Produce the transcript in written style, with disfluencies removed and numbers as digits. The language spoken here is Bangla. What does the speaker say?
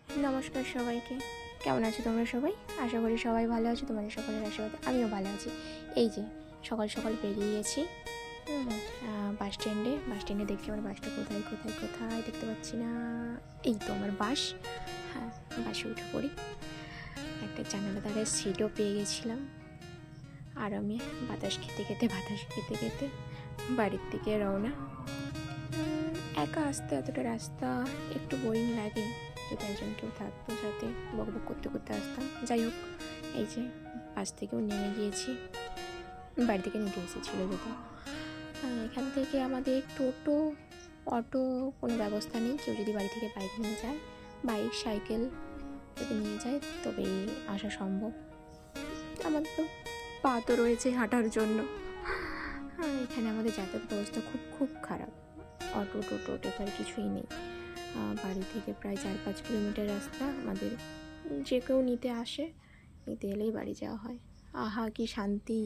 নমস্কার সবাইকে। কেমন আছো তোমরা সবাই? আশা করি সবাই ভালো আছো, তোমাদের সকলের আশীর্বাদে আমিও ভালো আছি। এই যে সকাল সকাল বেরিয়ে গেছি বাস স্ট্যান্ডে দেখছি আমার বাসটা কোথায় কোথায় কোথায় দেখতে পাচ্ছি না। এই তো আমার বাস। হ্যাঁ, বাসে উঠে পড়ি। একটা জানালা ধারে সিটও পেয়ে গেছিলাম। আর আমি বাতাস খেতে খেতে বাড়ির দিকে রওনা। একা আসতে এতটা রাস্তা একটু বোরিং লাগে, যদি একজন কেউ থাকতো সাথে বকবক করতে করতে আসতাম। যাই হোক, এই যে বাস থেকেও নেমে গিয়েছি, বাড়ি থেকে নিতে এসেছিলো যেটা। এখান থেকে আমাদের টোটো অটো কোনো ব্যবস্থা নেই। কেউ যদি বাড়ি থেকে বাইক নিয়ে যায়, বাইক সাইকেল যদি নিয়ে যায় তবেই আসা সম্ভব। আমার তো পা তো রয়েছে হাঁটার জন্য। এখানে আমাদের যাতায়াত ব্যবস্থা খুব খুব খারাপ। অটো টোটো টেকার কিছুই নেই। বাড়ি থেকে প্রায় 4-5 কিলোমিটার রাস্তা। আমাদের যে কেউ নিতে আসে, নিতে এলেই বাড়ি যাওয়া হয়। আহা কি শান্তি!